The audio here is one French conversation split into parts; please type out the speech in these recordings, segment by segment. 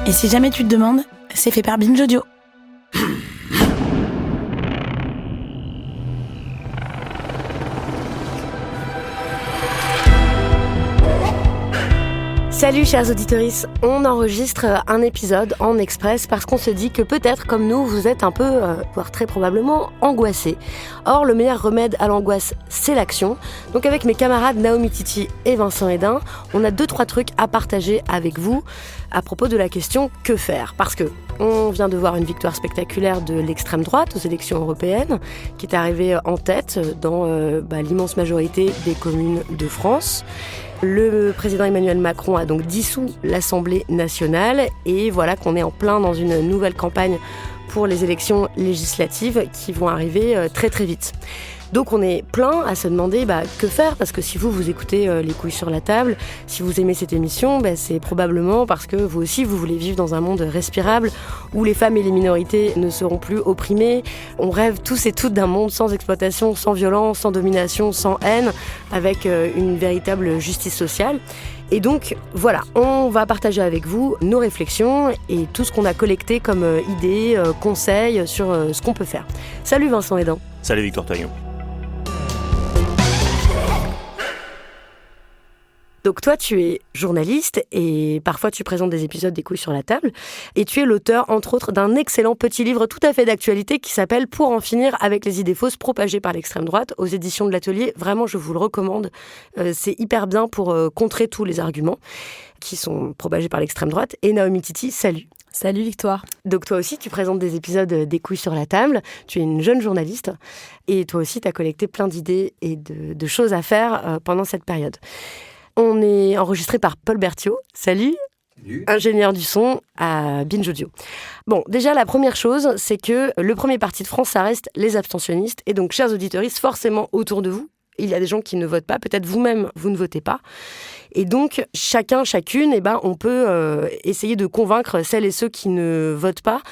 Et si jamais tu te demandes, c'est fait par Binge Audio. Salut chers auditeuristes, on enregistre un épisode en express parce qu'on se dit que peut-être comme nous vous êtes un peu, voire très probablement, angoissés. Or le meilleur remède à l'angoisse c'est l'action. Donc avec mes camarades Naomi Titi et Vincent Hédin, on a 2-3 trucs à partager avec vous à propos de la question que faire. Parce que on vient de voir une victoire spectaculaire de l'extrême droite aux élections européennes qui est arrivée en tête dans l'immense majorité des communes de France. Le président Emmanuel Macron a donc dissous l'Assemblée nationale et voilà qu'on est en plein dans une nouvelle campagne pour les élections législatives qui vont arriver très très vite. Donc on est plein à se demander que faire, parce que si vous écoutez Les couilles sur la table, si vous aimez cette émission, c'est probablement parce que vous aussi vous voulez vivre dans un monde respirable où les femmes et les minorités ne seront plus opprimées. On rêve tous et toutes d'un monde sans exploitation, sans violence, sans domination, sans haine, avec une véritable justice sociale. Et donc voilà, on va partager avec vous nos réflexions et tout ce qu'on a collecté comme idées, conseils sur ce qu'on peut faire. Salut Vincent Hédin. Salut Victor Taillon. Donc toi, tu es journaliste et parfois tu présentes des épisodes des couilles sur la table et tu es l'auteur, entre autres, d'un excellent petit livre tout à fait d'actualité qui s'appelle « Pour en finir avec les idées fausses propagées par l'extrême droite » aux éditions de l'Atelier. Vraiment, je vous le recommande. C'est hyper bien pour contrer tous les arguments qui sont propagés par l'extrême droite. Et Naomi Titi, salut. Salut Victoire. Donc toi aussi, tu présentes des épisodes des couilles sur la table. Tu es une jeune journaliste et toi aussi, tu as collecté plein d'idées et de choses à faire pendant cette période. On est enregistré par Paul Berthiaud. Salut. Salut. Ingénieur du son à Binge Audio. Bon, déjà, la première chose, c'est que le premier parti de France, ça reste les abstentionnistes. Et donc, chers auditeuristes, forcément, autour de vous, il y a des gens qui ne votent pas. Peut-être vous-même, vous ne votez pas. Et donc, chacune, on peut essayer de convaincre celles et ceux qui ne votent pas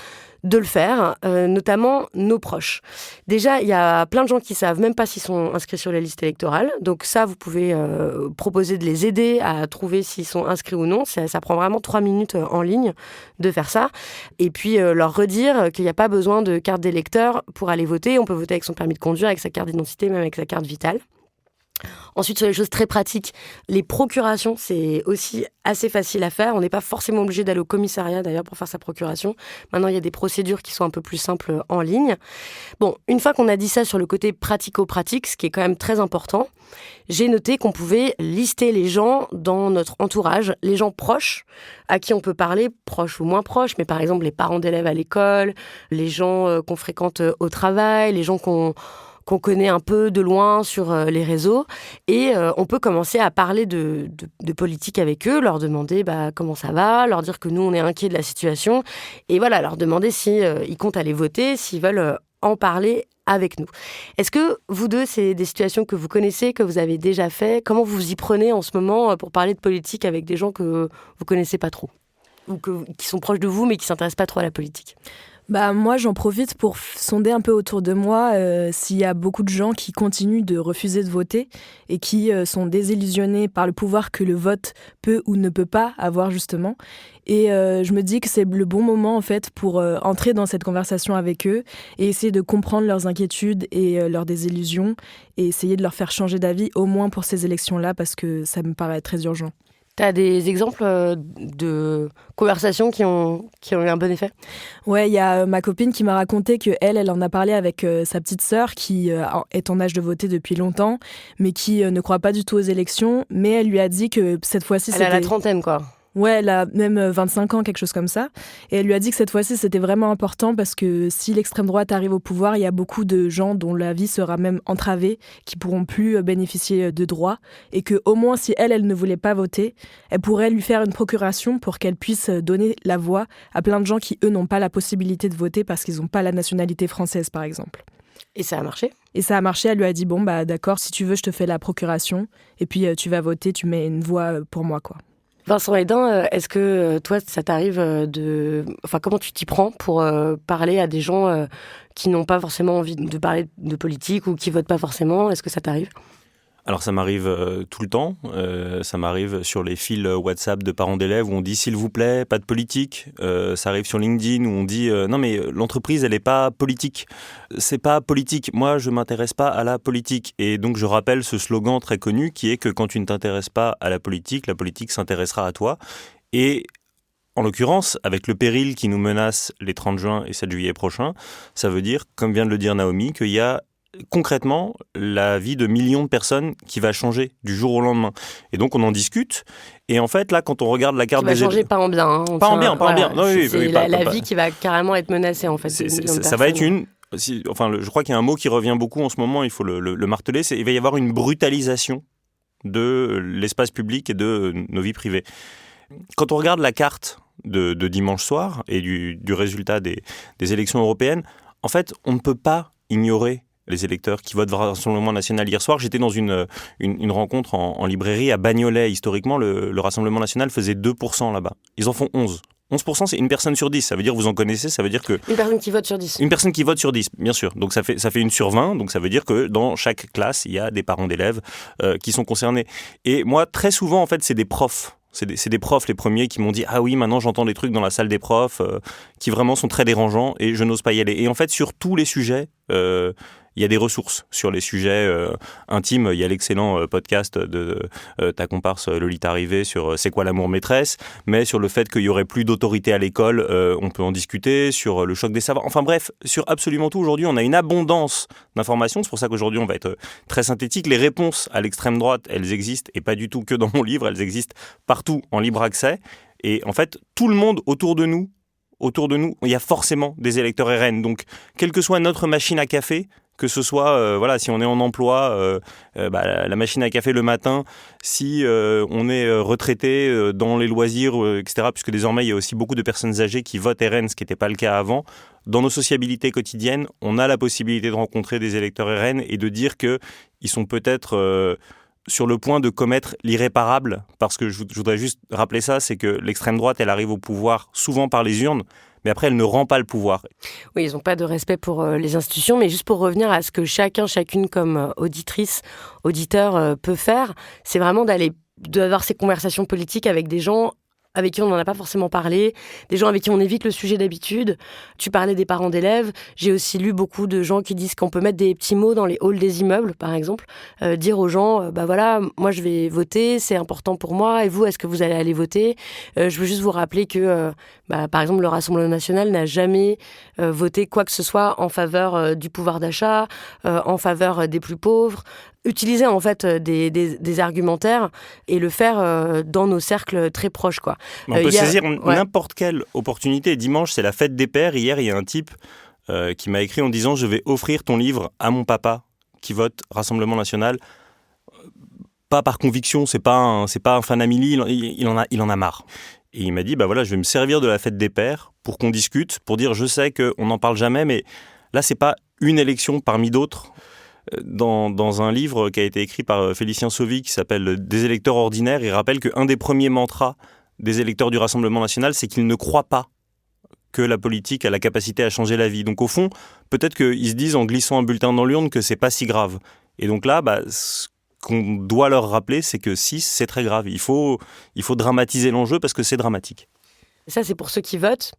de le faire, notamment nos proches. Déjà, il y a plein de gens qui savent même pas s'ils sont inscrits sur les listes électorales. Donc ça, vous pouvez proposer de les aider à trouver s'ils sont inscrits ou non. Ça prend vraiment 3 minutes en ligne de faire ça. Et puis leur redire qu'il n'y a pas besoin de carte d'électeur pour aller voter. On peut voter avec son permis de conduire, avec sa carte d'identité, même avec sa carte vitale. Ensuite, sur les choses très pratiques, les procurations, c'est aussi assez facile à faire. On n'est pas forcément obligé d'aller au commissariat, d'ailleurs, pour faire sa procuration. Maintenant, il y a des procédures qui sont un peu plus simples en ligne. Bon, une fois qu'on a dit ça sur le côté pratico-pratique, ce qui est quand même très important, j'ai noté qu'on pouvait lister les gens dans notre entourage, les gens proches, à qui on peut parler, proches ou moins proches, mais par exemple les parents d'élèves à l'école, les gens qu'on fréquente au travail, les gens qu'on connaît un peu de loin sur les réseaux. Et on peut commencer à parler de politique avec eux, leur demander comment ça va, leur dire que nous, on est inquiets de la situation. Et voilà, leur demander s'ils comptent aller voter, s'ils veulent en parler avec nous. Est-ce que vous deux, c'est des situations que vous connaissez, que vous avez déjà fait ? Comment vous vous y prenez en ce moment pour parler de politique avec des gens que vous connaissez pas trop ? Ou qui sont proches de vous, mais qui s'intéressent pas trop à la politique ? Moi, j'en profite pour sonder un peu autour de moi s'il y a beaucoup de gens qui continuent de refuser de voter et qui sont désillusionnés par le pouvoir que le vote peut ou ne peut pas avoir, justement. Et je me dis que c'est le bon moment, en fait, pour entrer dans cette conversation avec eux et essayer de comprendre leurs inquiétudes et leurs désillusions et essayer de leur faire changer d'avis, au moins pour ces élections-là, parce que ça me paraît très urgent. T'as des exemples de conversations qui ont eu un bon effet ? Ouais, il y a ma copine qui m'a raconté qu'elle en a parlé avec sa petite sœur qui est en âge de voter depuis longtemps, mais qui ne croit pas du tout aux élections. Mais elle lui a dit que cette fois-ci, Elle a la trentaine, quoi. Ouais, elle a même 25 ans, quelque chose comme ça. Et elle lui a dit que cette fois-ci, c'était vraiment important parce que si l'extrême droite arrive au pouvoir, il y a beaucoup de gens dont la vie sera même entravée, qui pourront plus bénéficier de droits. Et qu'au moins, si elle ne voulait pas voter, elle pourrait lui faire une procuration pour qu'elle puisse donner la voix à plein de gens qui, eux, n'ont pas la possibilité de voter parce qu'ils n'ont pas la nationalité française, par exemple. Et ça a marché ? Et ça a marché, elle lui a dit, d'accord, si tu veux, je te fais la procuration. Et puis, tu vas voter, tu mets une voix pour moi, quoi. Vincent Hédin, est-ce que toi, ça t'arrive comment tu t'y prends pour parler à des gens qui n'ont pas forcément envie de parler de politique ou qui votent pas forcément ? Est-ce que ça t'arrive ? Alors ça m'arrive tout le temps, ça m'arrive sur les fils WhatsApp de parents d'élèves où on dit s'il vous plaît, pas de politique. Ça arrive sur LinkedIn où on dit non mais l'entreprise elle est pas politique. C'est pas politique, moi je m'intéresse pas à la politique. Et donc je rappelle ce slogan très connu qui est que quand tu ne t'intéresses pas à la politique s'intéressera à toi. Et en l'occurrence, avec le péril qui nous menace les 30 juin et 7 juillet prochains, ça veut dire, comme vient de le dire Naomi, qu'il y a concrètement la vie de millions de personnes qui va changer du jour au lendemain. Et donc on en discute. Et en fait, là, quand on regarde la carte des... Qui va changer pas en bien. Hein, pas en bien. Non, oui, c'est la vie qui va carrément être menacée, en fait. Ça va être une... je crois qu'il y a un mot qui revient beaucoup en ce moment, il faut le marteler, c'est il va y avoir une brutalisation de l'espace public et de nos vies privées. Quand on regarde la carte de dimanche soir et du résultat des élections européennes, en fait, on ne peut pas ignorer les électeurs qui votent Rassemblement National. Hier soir, j'étais dans une rencontre en librairie à Bagnolet. Historiquement, le Rassemblement National faisait 2% là-bas. Ils en font 11. 11%, c'est une personne sur 10. Ça veut dire, vous en connaissez, ça veut dire que... Une personne qui vote sur 10. Une personne qui vote sur 10, bien sûr. Donc ça fait une sur 20. Donc ça veut dire que dans chaque classe, il y a des parents d'élèves qui sont concernés. Et moi, très souvent, en fait, c'est des profs. C'est des profs les premiers qui m'ont dit « Ah oui, maintenant j'entends des trucs dans la salle des profs qui vraiment sont très dérangeants et je n'ose pas y aller. » Et en fait, sur tous les sujets, il y a des ressources. Sur les sujets intimes, il y a l'excellent podcast de ta comparse Lolita Rivet sur « C'est quoi l'amour maîtresse ?» Mais sur le fait qu'il y aurait plus d'autorité à l'école, on peut en discuter. Sur le choc des savoirs. Enfin bref, sur absolument tout. Aujourd'hui, on a une abondance d'informations. C'est pour ça qu'aujourd'hui, on va être très synthétique. Les réponses à l'extrême droite, elles existent et pas du tout que dans mon livre. Elles existent partout en libre accès. Et en fait, tout le monde autour de nous, il y a forcément des électeurs RN. Donc, quelle que soit notre machine à café, que ce soit, si on est en emploi, la machine à café le matin, si on est retraité dans les loisirs, etc., puisque désormais, il y a aussi beaucoup de personnes âgées qui votent RN, ce qui n'était pas le cas avant. Dans nos sociabilités quotidiennes, on a la possibilité de rencontrer des électeurs RN et de dire qu'ils sont peut-être... sur le point de commettre l'irréparable, parce que je voudrais juste rappeler ça, c'est que l'extrême droite, elle arrive au pouvoir souvent par les urnes, mais après, elle ne rend pas le pouvoir. Oui, ils n'ont pas de respect pour les institutions, mais juste pour revenir à ce que chacune comme auditrice, auditeur peut faire, c'est vraiment d'avoir ces conversations politiques avec des gens avec qui on n'en a pas forcément parlé, des gens avec qui on évite le sujet d'habitude. Tu parlais des parents d'élèves. J'ai aussi lu beaucoup de gens qui disent qu'on peut mettre des petits mots dans les halls des immeubles, par exemple. Dire aux gens, voilà, moi je vais voter, c'est important pour moi. Et vous, est-ce que vous allez aller voter ? Je veux juste vous rappeler que, par exemple, le Rassemblement National n'a jamais voté quoi que ce soit en faveur du pouvoir d'achat, en faveur des plus pauvres. Utiliser en fait des argumentaires et le faire dans nos cercles très proches, quoi. On peut saisir n'importe quelle opportunité. Dimanche, c'est la fête des pères. Hier, il y a un type qui m'a écrit en disant « Je vais offrir ton livre à mon papa qui vote Rassemblement National. » Pas par conviction, c'est pas un fanamili, il en a marre. Et il m'a dit « Voilà, je vais me servir de la fête des pères pour qu'on discute, pour dire je sais qu'on n'en parle jamais, mais là, c'est pas une élection parmi d'autres. » Dans un livre qui a été écrit par Félicien Sauvy qui s'appelle « Des électeurs ordinaires », il rappelle qu'un des premiers mantras des électeurs du Rassemblement National, c'est qu'ils ne croient pas que la politique a la capacité à changer la vie. Donc au fond, peut-être qu'ils se disent en glissant un bulletin dans l'urne que c'est pas si grave. Et donc là, ce qu'on doit leur rappeler, c'est que si, c'est très grave. Il faut dramatiser l'enjeu parce que c'est dramatique. Ça, c'est pour ceux qui votent.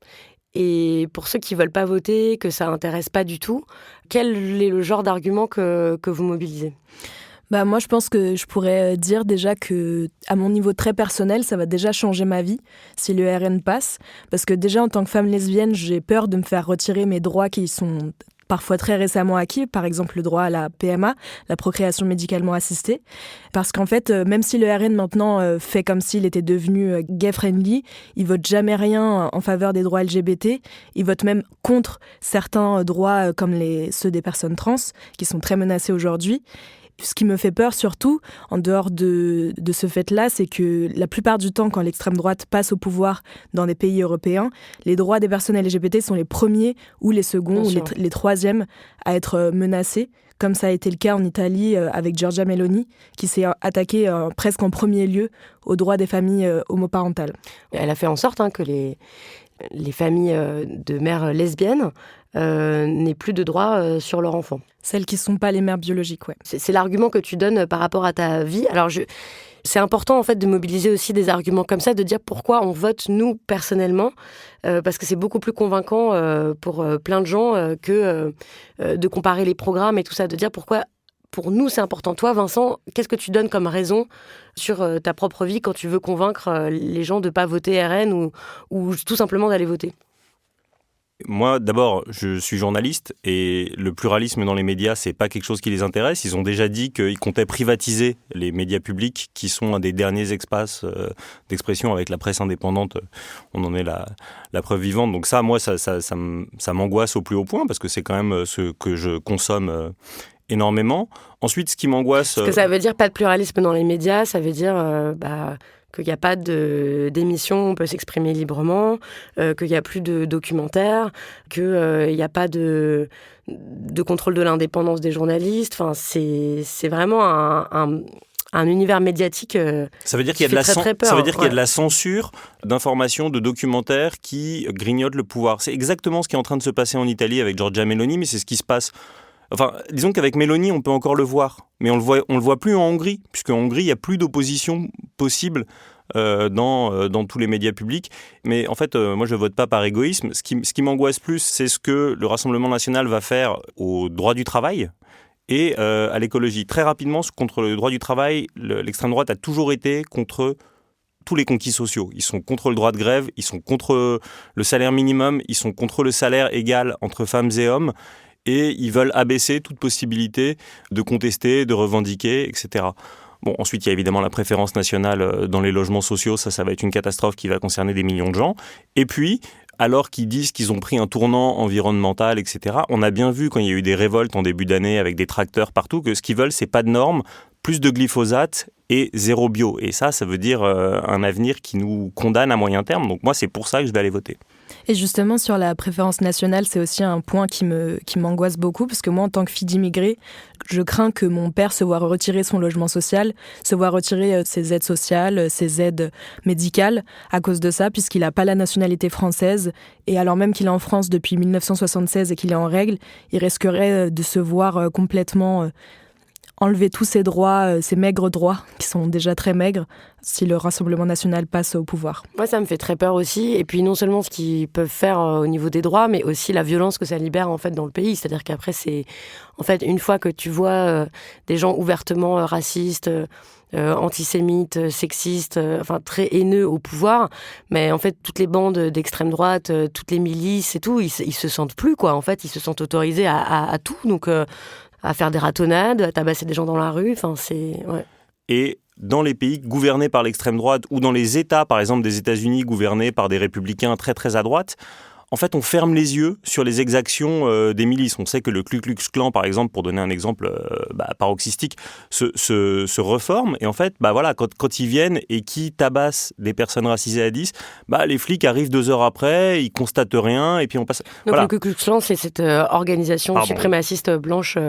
Et pour ceux qui ne veulent pas voter, que ça n'intéresse pas du tout, quel est le genre d'argument que vous mobilisez ? Moi, je pense que je pourrais dire déjà que, à mon niveau très personnel, ça va déjà changer ma vie si le RN passe. Parce que déjà, en tant que femme lesbienne, j'ai peur de me faire retirer mes droits qui sont parfois très récemment acquis, par exemple le droit à la PMA, la procréation médicalement assistée. Parce qu'en fait, même si le RN maintenant fait comme s'il était devenu gay-friendly, il vote jamais rien en faveur des droits LGBT. Il vote même contre certains droits comme ceux des personnes trans, qui sont très menacés aujourd'hui. Ce qui me fait peur surtout, en dehors de ce fait-là, c'est que la plupart du temps, quand l'extrême droite passe au pouvoir dans des pays européens, les droits des personnes LGBT sont les premiers ou les seconds ou les troisièmes à être menacés, comme ça a été le cas en Italie avec Giorgia Meloni, qui s'est attaquée presque en premier lieu aux droits des familles homoparentales. Elle a fait en sorte que les familles de mères lesbiennes n'aient plus de droits sur leur enfant. Celles qui ne sont pas les mères biologiques, ouais. C'est l'argument que tu donnes par rapport à ta vie. Alors, c'est important en fait de mobiliser aussi des arguments comme ça, de dire pourquoi on vote nous personnellement, parce que c'est beaucoup plus convaincant pour plein de gens que de comparer les programmes et tout ça, de dire pourquoi pour nous c'est important. Toi, Vincent, qu'est-ce que tu donnes comme raison sur ta propre vie quand tu veux convaincre les gens de ne pas voter RN ou tout simplement d'aller voter ? Moi, d'abord, je suis journaliste et le pluralisme dans les médias, c'est pas quelque chose qui les intéresse. Ils ont déjà dit qu'ils comptaient privatiser les médias publics, qui sont un des derniers espaces d'expression avec la presse indépendante. On en est la preuve vivante. Donc ça, moi, ça m'angoisse au plus haut point parce que c'est quand même ce que je consomme énormément. Ensuite, ce qui m'angoisse... Parce que ça veut dire pas de pluralisme dans les médias, ça veut dire... qu'il n'y a pas d'émissions, on peut s'exprimer librement, qu'il n'y a plus de documentaires, qu'il n'y a pas de contrôle de l'indépendance des journalistes. Enfin, c'est vraiment un univers médiatique ça veut dire qu'il y a de très peur. Ça veut dire qu'il y a de la censure d'informations, de documentaires qui grignotent le pouvoir. C'est exactement ce qui est en train de se passer en Italie avec Giorgia Meloni, mais c'est ce qui se passe... Enfin, disons qu'avec Meloni, on peut encore le voir, mais on le voit plus en Hongrie, puisqu'en Hongrie, il n'y a plus d'opposition possible dans tous les médias publics. Mais en fait, moi, je ne vote pas par égoïsme. Ce qui m'angoisse plus, c'est ce que le Rassemblement national va faire au droit du travail et à l'écologie. Très rapidement, contre le droit du travail, l'extrême droite a toujours été contre tous les conquis sociaux. Ils sont contre le droit de grève, ils sont contre le salaire minimum, ils sont contre le salaire égal entre femmes et hommes. Et ils veulent abaisser toute possibilité de contester, de revendiquer, etc. Bon, ensuite, il y a évidemment la préférence nationale dans les logements sociaux. Ça va être une catastrophe qui va concerner des millions de gens. Et puis, alors qu'ils disent qu'ils ont pris un tournant environnemental, etc., on a bien vu quand il y a eu des révoltes en début d'année avec des tracteurs partout que ce qu'ils veulent, c'est pas de normes, plus de glyphosate et zéro bio. Et ça veut dire un avenir qui nous condamne à moyen terme. Donc moi, c'est pour ça que je vais aller voter. Et justement, sur la préférence nationale, c'est aussi un point qui m'angoisse beaucoup, parce que moi, en tant que fille d'immigrés, je crains que mon père se voit retirer son logement social, se voit retirer ses aides sociales, ses aides médicales à cause de ça, puisqu'il n'a pas la nationalité française. Et alors même qu'il est en France depuis 1976 et qu'il est en règle, il risquerait de se voir complètement... enlever tous ces droits, ces maigres droits, qui sont déjà très maigres, si le Rassemblement national passe au pouvoir. Moi, ça me fait très peur aussi. Et puis, non seulement ce qu'ils peuvent faire au niveau des droits, mais aussi la violence que ça libère, en fait, dans le pays. C'est-à-dire qu'après, en fait, une fois que tu vois des gens ouvertement racistes, antisémites, sexistes, très haineux au pouvoir, mais en fait, toutes les bandes d'extrême droite, toutes les milices et tout, ils se sentent plus, quoi. En fait, ils se sentent autorisés à tout. Donc... à faire des ratonnades, à tabasser des gens dans la rue, ouais. Et dans les pays gouvernés par l'extrême droite ou dans les États, par exemple des États-Unis gouvernés par des républicains très très à droite, en fait, on ferme les yeux sur les exactions des milices. On sait que le Ku Klux Klan, par exemple, pour donner un exemple paroxystique, se reforme. Et en fait, quand ils viennent et qu'ils tabassent des personnes racisées à 10, les flics arrivent 2 heures après, ils constatent rien, et puis on passe... Donc le Ku Klux Klan, c'est cette organisation suprémaciste blanche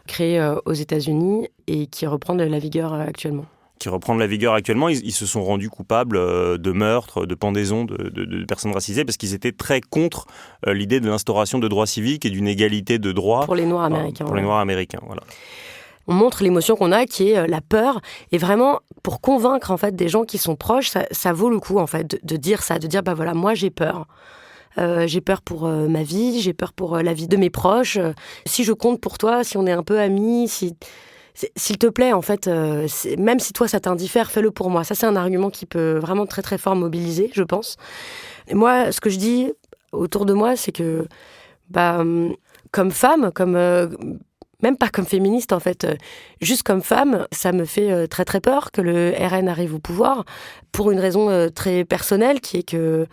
créée aux États-Unis et qui reprend de la vigueur actuellement. Ils se sont rendus coupables de meurtres, de pendaisons de personnes racisées parce qu'ils étaient très contre l'idée de l'instauration de droits civiques et d'une égalité de droits pour les Noirs américains. Les Noirs américains, voilà. On montre l'émotion qu'on a, qui est la peur. Et vraiment, pour convaincre en fait des gens qui sont proches, ça vaut le coup en fait de dire ça, de dire moi j'ai peur. J'ai peur pour ma vie, j'ai peur pour la vie de mes proches. Si je compte pour toi, si on est un peu amis, s'il te plaît, en fait, même si toi ça t'indiffère, fais-le pour moi. Ça, c'est un argument qui peut vraiment très très fort mobiliser, je pense. Et moi, ce que je dis autour de moi, c'est que, comme femme, même pas comme féministe, en fait, juste comme femme, ça me fait très très peur que le RN arrive au pouvoir, pour une raison très personnelle, qui est que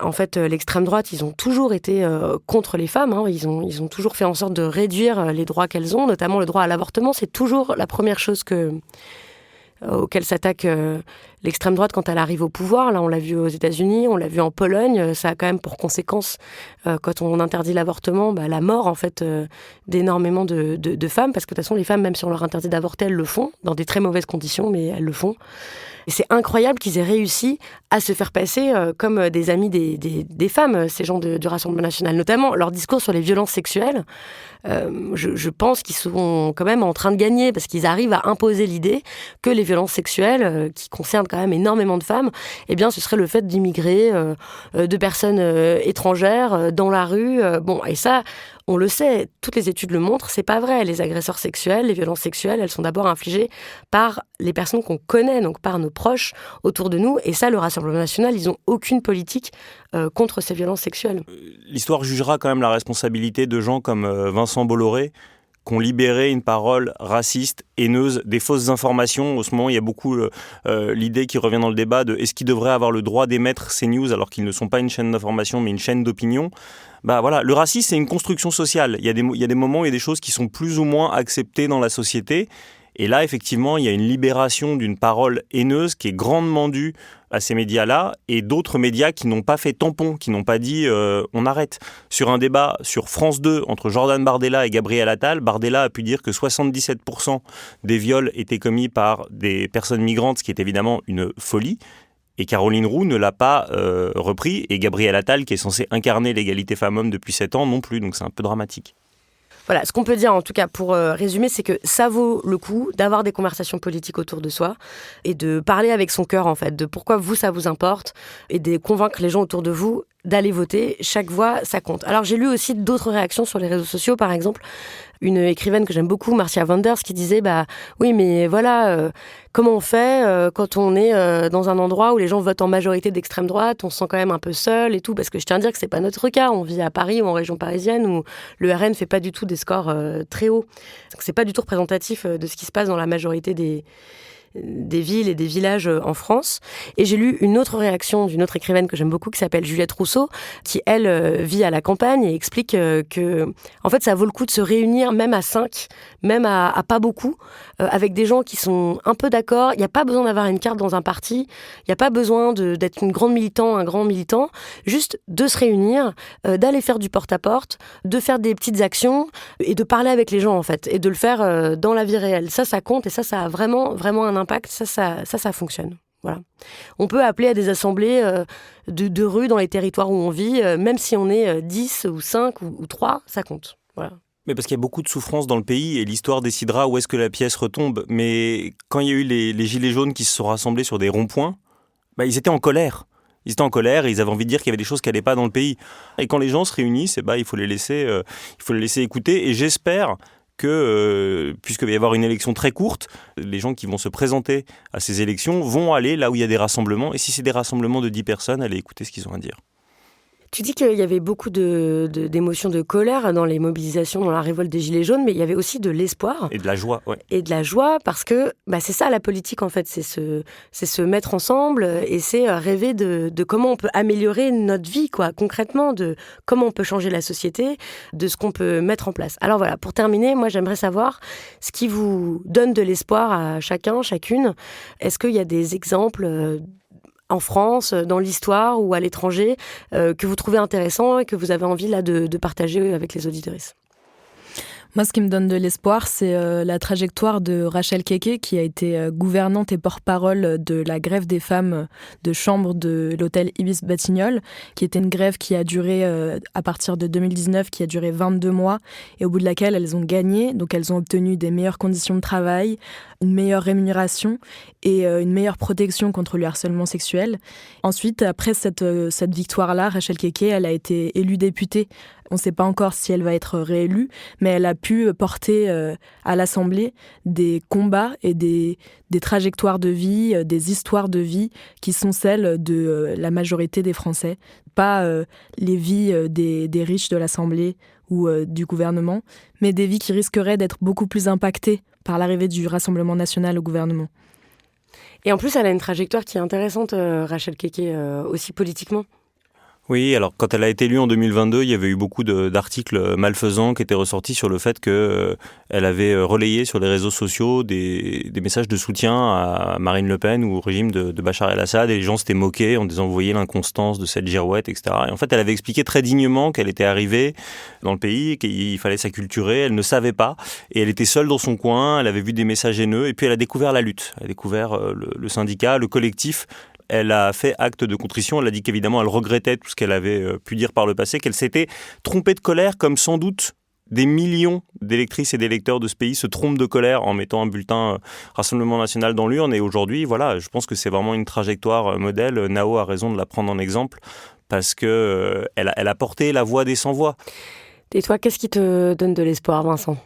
en fait, l'extrême droite, ils ont toujours été contre les femmes. Ils ont toujours fait en sorte de réduire les droits qu'elles ont, notamment le droit à l'avortement. C'est toujours la première chose que auxquelles s'attaque l'extrême droite quand elle arrive au pouvoir. Là, on l'a vu aux États-Unis, on l'a vu en Pologne. Ça a quand même pour conséquence, quand on interdit l'avortement, la mort en fait d'énormément de femmes, parce que de toute façon, les femmes, même si on leur interdit d'avorter, elles le font, dans des très mauvaises conditions, mais elles le font. Et c'est incroyable qu'ils aient réussi à se faire passer comme des amis des femmes, ces gens du Rassemblement national. Notamment, leur discours sur les violences sexuelles, je pense qu'ils sont quand même en train de gagner, parce qu'ils arrivent à imposer l'idée que les violences sexuelles, qui concernent quand même énormément de femmes, eh bien, ce serait le fait d'immigrés, de personnes étrangères dans la rue. Et ça, on le sait, toutes les études le montrent, c'est pas vrai. Les agresseurs sexuels, les violences sexuelles, elles sont d'abord infligées par les personnes qu'on connaît, donc par nos proches autour de nous. Et ça, le Rassemblement national, ils n'ont aucune politique contre ces violences sexuelles. L'histoire jugera quand même la responsabilité de gens comme Vincent Bolloré, qui ont libéré une parole raciste, haineuse, des fausses informations. En ce moment, il y a beaucoup l'idée qui revient dans le débat de est-ce qu'ils devraient avoir le droit d'émettre ces news alors qu'ils ne sont pas une chaîne d'information mais une chaîne d'opinion. Voilà, le racisme, c'est une construction sociale. Il y a des moments où il y a des choses qui sont plus ou moins acceptées dans la société. Et là, effectivement, il y a une libération d'une parole haineuse qui est grandement due à ces médias-là et d'autres médias qui n'ont pas fait tampon, qui n'ont pas dit on arrête. Sur un débat sur France 2 entre Jordan Bardella et Gabriel Attal, Bardella a pu dire que 77% des viols étaient commis par des personnes migrantes, ce qui est évidemment une folie. Et Caroline Roux ne l'a pas repris, et Gabriel Attal, qui est censé incarner l'égalité femmes-hommes depuis 7 ans, non plus, donc c'est un peu dramatique. Voilà, ce qu'on peut dire en tout cas pour résumer, c'est que ça vaut le coup d'avoir des conversations politiques autour de soi et de parler avec son cœur en fait, de pourquoi vous ça vous importe et de convaincre les gens autour de vous d'aller voter. Chaque voix, ça compte. Alors j'ai lu aussi d'autres réactions sur les réseaux sociaux, par exemple une écrivaine que j'aime beaucoup, Marcia Wanders, qui disait oui mais voilà, comment on fait quand on est dans un endroit où les gens votent en majorité d'extrême droite, on se sent quand même un peu seul et tout, parce que je tiens à dire que c'est pas notre cas, on vit à Paris ou en région parisienne où le RN fait pas du tout des scores très hauts, donc c'est pas du tout représentatif de ce qui se passe dans la majorité des villes et des villages en France. Et j'ai lu une autre réaction d'une autre écrivaine que j'aime beaucoup, qui s'appelle Juliette Rousseau, qui, elle, vit à la campagne et explique que, en fait, ça vaut le coup de se réunir, même à 5, même à pas beaucoup, avec des gens qui sont un peu d'accord. Il n'y a pas besoin d'avoir une carte dans un parti, il n'y a pas besoin d'être une grande militant, un grand militant, juste de se réunir, d'aller faire du porte-à-porte, de faire des petites actions et de parler avec les gens, en fait, et de le faire dans la vie réelle. Ça compte et ça a vraiment, vraiment un impact. Ça fonctionne. Voilà. On peut appeler à des assemblées de rue dans les territoires où on vit, même si on est 10 ou 5 ou 3, ça compte. Voilà. Mais parce qu'il y a beaucoup de souffrance dans le pays et l'histoire décidera où est-ce que la pièce retombe. Mais quand il y a eu les gilets jaunes qui se sont rassemblés sur des ronds-points, ils étaient en colère. Ils étaient en colère et ils avaient envie de dire qu'il y avait des choses qui n'allaient pas dans le pays. Et quand les gens se réunissent, il faut les laisser écouter. Et j'espère que, puisqu'il va y avoir une élection très courte, les gens qui vont se présenter à ces élections vont aller là où il y a des rassemblements. Et si c'est des rassemblements de 10 personnes, aller écouter ce qu'ils ont à dire. Tu dis qu'il y avait beaucoup d'émotions de colère dans les mobilisations, dans la révolte des Gilets jaunes, mais il y avait aussi de l'espoir. Et de la joie, ouais. Et de la joie, parce que c'est ça la politique, en fait. C'est se mettre ensemble et c'est rêver de comment on peut améliorer notre vie, quoi, concrètement, de comment on peut changer la société, de ce qu'on peut mettre en place. Alors voilà, pour terminer, moi, j'aimerais savoir ce qui vous donne de l'espoir à chacun, chacune. Est-ce qu'il y a des exemples en France, dans l'histoire ou à l'étranger, que vous trouvez intéressant et que vous avez envie là de partager avec les auditeuristes? Moi, ce qui me donne de l'espoir, c'est la trajectoire de Rachel Keke, qui a été gouvernante et porte-parole de la grève des femmes de chambre de l'hôtel Ibis Batignolles, qui était une grève qui a duré, à partir de 2019, qui a duré 22 mois, et au bout de laquelle elles ont gagné. Donc, elles ont obtenu des meilleures conditions de travail, une meilleure rémunération et une meilleure protection contre le harcèlement sexuel. Ensuite, après cette victoire-là, Rachel Keke, elle a été élue députée. On ne sait pas encore si elle va être réélue, mais elle a pu porter à l'Assemblée des combats et des trajectoires de vie, des histoires de vie qui sont celles de la majorité des Français. Pas les vies des riches de l'Assemblée ou du gouvernement, mais des vies qui risqueraient d'être beaucoup plus impactées par l'arrivée du Rassemblement national au gouvernement. Et en plus, elle a une trajectoire qui est intéressante, Rachel Keke, aussi politiquement. Oui, alors quand elle a été élue en 2022, il y avait eu beaucoup d'articles malfaisants qui étaient ressortis sur le fait que elle avait relayé sur les réseaux sociaux des messages de soutien à Marine Le Pen ou au régime de Bachar el-Assad, et les gens s'étaient moqués en disant vous voyez l'inconstance de cette girouette, etc. Et en fait, elle avait expliqué très dignement qu'elle était arrivée dans le pays, qu'il fallait s'acculturer, elle ne savait pas, et elle était seule dans son coin, elle avait vu des messages haineux, et puis elle a découvert la lutte, elle a découvert le syndicat, le collectif. Elle a fait acte de contrition, elle a dit qu'évidemment elle regrettait tout ce qu'elle avait pu dire par le passé, qu'elle s'était trompée de colère comme sans doute des millions d'électrices et d'électeurs de ce pays se trompent de colère en mettant un bulletin Rassemblement National dans l'urne. Et aujourd'hui, voilà, je pense que c'est vraiment une trajectoire modèle. Nao a raison de la prendre en exemple parce qu'elle a porté la voix des sans-voix. Et toi, qu'est-ce qui te donne de l'espoir, Vincent ?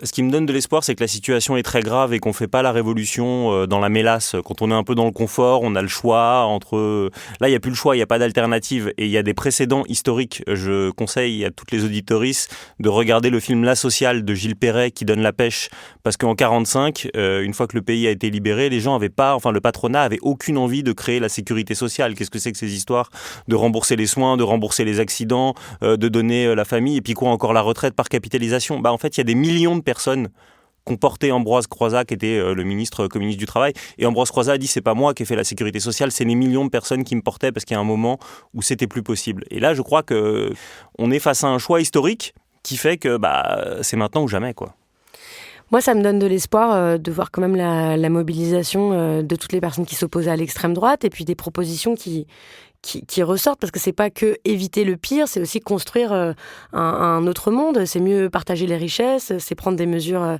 Ce qui me donne de l'espoir, c'est que la situation est très grave et qu'on ne fait pas la révolution dans la mélasse. Quand on est un peu dans le confort, on a le choix entre... Là, il n'y a plus le choix, il n'y a pas d'alternative. Et il y a des précédents historiques. Je conseille à toutes les auditorices de regarder le film La Sociale de Gilles Perret qui donne la pêche. Parce qu'en 1945, une fois que le pays a été libéré, les gens avaient pas... Enfin, le patronat avait aucune envie de créer la sécurité sociale. Qu'est-ce que c'est que ces histoires de rembourser les soins, de rembourser les accidents, de donner la famille, et puis quoi encore, la retraite par capitalisation. En fait, il y a des millions de personnes qu'ont porté Ambroise Croizat, qui était le ministre communiste du Travail. Et Ambroise Croizat a dit, c'est pas moi qui ai fait la sécurité sociale, c'est les millions de personnes qui me portaient parce qu'il y a un moment où c'était plus possible. Et là, je crois qu'on est face à un choix historique qui fait que c'est maintenant ou jamais, quoi. Moi, ça me donne de l'espoir de voir quand même la mobilisation de toutes les personnes qui s'opposent à l'extrême droite et puis des propositions qui ressortent, parce que c'est pas que éviter le pire, c'est aussi construire un autre monde. C'est mieux partager les richesses, c'est prendre des mesures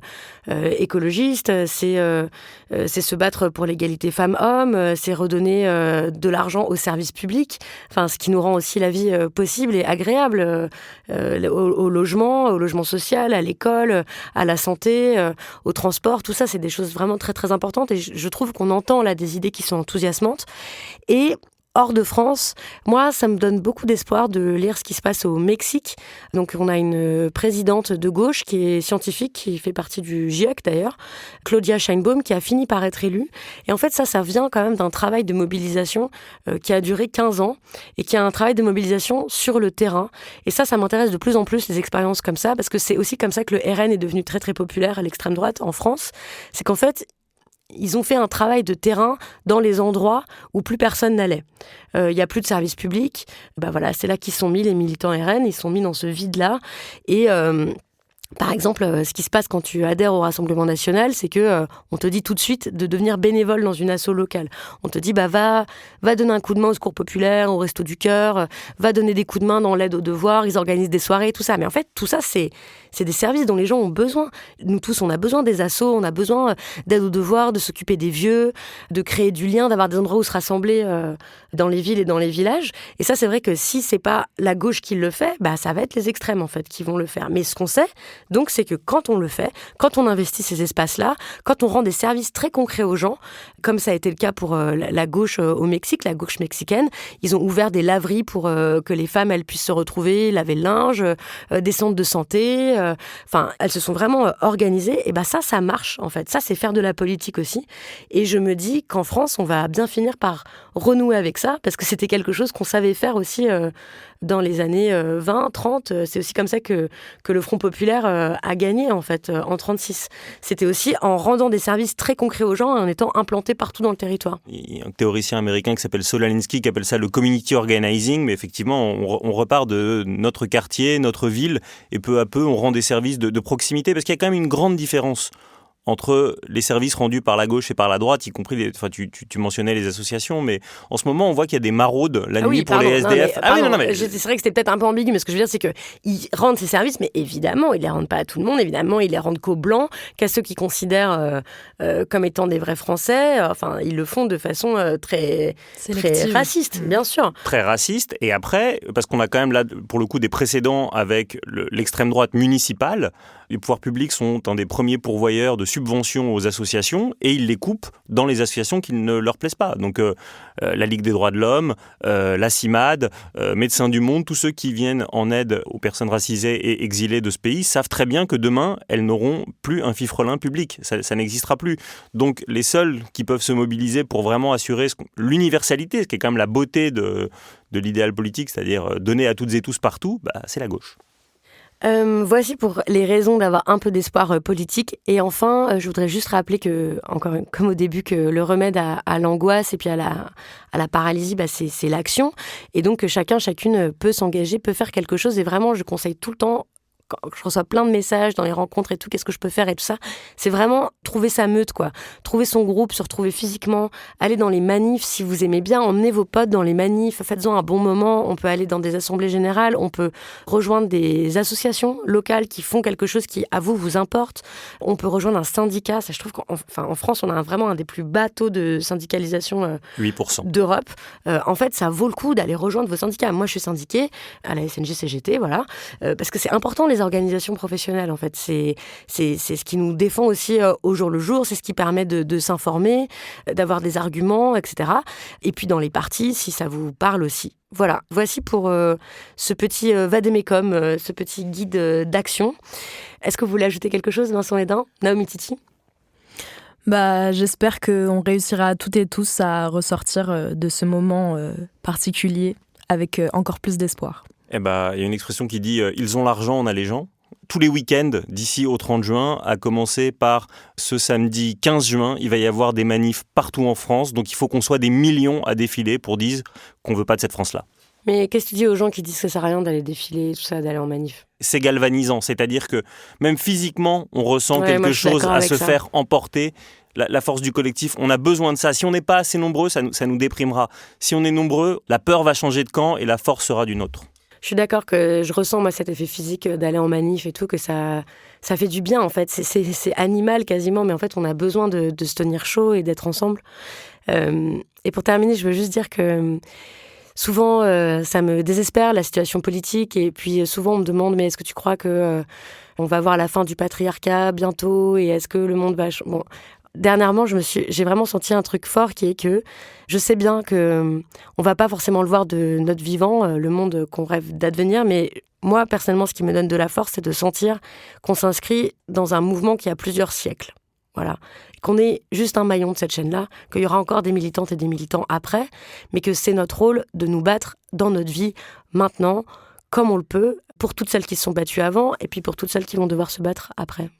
écologistes, c'est se battre pour l'égalité femmes-hommes, c'est redonner de l'argent aux services publics, enfin ce qui nous rend aussi la vie possible et agréable, au logement social, à l'école, à la santé, au transport. Tout ça, c'est des choses vraiment très très importantes, et je trouve qu'on entend là des idées qui sont enthousiasmantes. Et hors de France, moi, ça me donne beaucoup d'espoir de lire ce qui se passe au Mexique. Donc, on a une présidente de gauche qui est scientifique, qui fait partie du GIEC d'ailleurs, Claudia Sheinbaum, qui a fini par être élue. Et en fait, ça vient quand même d'un travail de mobilisation qui a duré 15 ans et qui a un travail de mobilisation sur le terrain. Et ça m'intéresse de plus en plus, les expériences comme ça, parce que c'est aussi comme ça que le RN est devenu très très populaire à l'extrême droite en France. C'est qu'en fait, ils ont fait un travail de terrain dans les endroits où plus personne n'allait. Il n'y a plus de service public. Voilà, c'est là qu'ils sont mis, les militants RN. Ils sont mis dans ce vide-là. Et par exemple, ce qui se passe quand tu adhères au Rassemblement National, c'est que on te dit tout de suite de devenir bénévole dans une asso locale. On te dit va donner un coup de main au Secours Populaire, au Resto du Cœur, va donner des coups de main dans l'aide aux devoirs, ils organisent des soirées, tout ça. Mais en fait, tout ça, c'est des services dont les gens ont besoin. Nous tous, on a besoin des assos, on a besoin d'aide aux devoirs, de s'occuper des vieux, de créer du lien, d'avoir des endroits où se rassembler dans les villes et dans les villages. Et ça, c'est vrai que si c'est pas la gauche qui le fait, ça va être les extrêmes en fait qui vont le faire. Mais ce qu'on sait, donc, c'est que quand on le fait, quand on investit ces espaces-là, quand on rend des services très concrets aux gens, comme ça a été le cas pour la gauche au Mexique, la gauche mexicaine, ils ont ouvert des laveries pour que les femmes elles puissent se retrouver, laver le linge, des centres de santé. Elles se sont vraiment organisées. Et ça marche en fait. Ça, c'est faire de la politique aussi. Et je me dis qu'en France, on va bien finir par renouer avec ça, parce que c'était quelque chose qu'on savait faire aussi dans les années 20, 30. C'est aussi comme ça que le Front populaire a gagné en fait en 36. C'était aussi en rendant des services très concrets aux gens et en étant implantés partout dans le territoire. Il y a un théoricien américain qui s'appelle Saul Alinsky qui appelle ça le community organizing, mais effectivement on repart de notre quartier, notre ville, et peu à peu on rend des services de proximité, parce qu'il y a quand même une grande différence entre les services rendus par la gauche et par la droite, y compris tu mentionnais les associations, mais en ce moment on voit qu'il y a des maraudes la nuit pour les SDF. C'est vrai que c'était peut-être un peu ambigu, mais ce que je veux dire, c'est qu'ils rendent ces services, mais évidemment ils les rendent pas à tout le monde, évidemment ils les rendent qu'aux blancs, qu'à ceux qui considèrent comme étant des vrais Français. Ils le font de façon très raciste, bien sûr. Très raciste. Et après, parce qu'on a quand même là pour le coup des précédents avec l'extrême droite municipale, les pouvoirs publics sont un des premiers pourvoyeurs de subventions aux associations et ils les coupent dans les associations qui ne leur plaisent pas. Donc la Ligue des droits de l'homme, la CIMAD, Médecins du Monde, tous ceux qui viennent en aide aux personnes racisées et exilées de ce pays savent très bien que demain, elles n'auront plus un fifrelin public. Ça n'existera plus. Donc les seuls qui peuvent se mobiliser pour vraiment assurer l'universalité, ce qui est quand même la beauté de l'idéal politique, c'est-à-dire donner à toutes et tous partout, c'est la gauche. Voici pour les raisons d'avoir un peu d'espoir politique. Et enfin, je voudrais juste rappeler que, encore comme au début, que le remède à l'angoisse et puis à la paralysie, c'est l'action. Et donc que chacune peut s'engager, peut faire quelque chose. Et vraiment, je conseille tout le temps, quand je reçois plein de messages dans les rencontres et tout, qu'est-ce que je peux faire et tout ça, c'est vraiment trouver sa meute, quoi. Trouver son groupe, se retrouver physiquement, aller dans les manifs si vous aimez bien, emmenez vos potes dans les manifs, faites-en un bon moment, on peut aller dans des assemblées générales, on peut rejoindre des associations locales qui font quelque chose qui, à vous importe, on peut rejoindre un syndicat, ça je trouve qu'en France, on a vraiment un des plus bas taux de syndicalisation 8%. d'Europe. En fait, ça vaut le coup d'aller rejoindre vos syndicats. Moi, je suis syndiquée à la SNG-CGT, voilà, parce que c'est important, les organisations professionnelles, en fait. C'est ce qui nous défend aussi au jour le jour, c'est ce qui permet de s'informer, d'avoir des arguments, etc. Et puis dans les partis, si ça vous parle aussi. Voilà, voici pour ce petit vadémécum, ce petit guide d'action. Est-ce que vous voulez ajouter quelque chose, Vincent Hédin, Naomi Titi ? J'espère qu'on réussira toutes et tous à ressortir de ce moment particulier avec encore plus d'espoir. Il y a une expression qui dit « ils ont l'argent, on a les gens ». Tous les week-ends, d'ici au 30 juin, à commencer par ce samedi 15 juin, il va y avoir des manifs partout en France. Donc il faut qu'on soit des millions à défiler pour dire qu'on ne veut pas de cette France-là. Mais qu'est-ce que tu dis aux gens qui disent que ça sert à rien d'aller défiler, tout ça, d'aller en manif ? C'est galvanisant, c'est-à-dire que même physiquement, on ressent quelque chose à se faire emporter. La force du collectif, on a besoin de ça. Si on n'est pas assez nombreux, ça nous déprimera. Si on est nombreux, la peur va changer de camp et la force sera du nôtre. Je suis d'accord que je ressens, moi, cet effet physique d'aller en manif et tout, que ça fait du bien, en fait. C'est animal quasiment, mais en fait, on a besoin de se tenir chaud et d'être ensemble. Et pour terminer, je veux juste dire que souvent, ça me désespère, la situation politique. Et puis, souvent, on me demande, mais est-ce que tu crois que on va voir la fin du patriarcat bientôt ? Et est-ce que le monde va... Bon, dernièrement, j'ai vraiment senti un truc fort qui est que je sais bien que on va pas forcément le voir de notre vivant, le monde qu'on rêve d'advenir, mais moi, personnellement, ce qui me donne de la force, c'est de sentir qu'on s'inscrit dans un mouvement qui a plusieurs siècles. Voilà. Qu'on est juste un maillon de cette chaîne-là, qu'il y aura encore des militantes et des militants après, mais que c'est notre rôle de nous battre dans notre vie maintenant, comme on le peut, pour toutes celles qui se sont battues avant, et puis pour toutes celles qui vont devoir se battre après.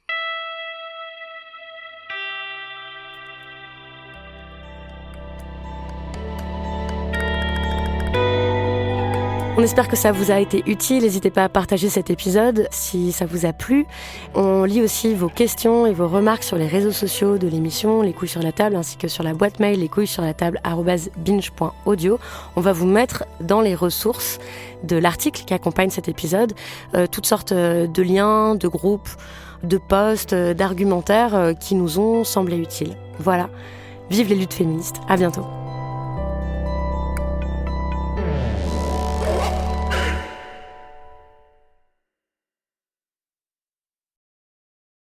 On espère que ça vous a été utile. N'hésitez pas à partager cet épisode si ça vous a plu. On lit aussi vos questions et vos remarques sur les réseaux sociaux de l'émission Les Couilles sur la table, ainsi que sur la boîte mail lescouillessurlatable@binge.audio. On va vous mettre dans les ressources de l'article qui accompagne cet épisode toutes sortes de liens, de groupes, de posts, d'argumentaires qui nous ont semblé utiles. Voilà. Vive les luttes féministes. À bientôt.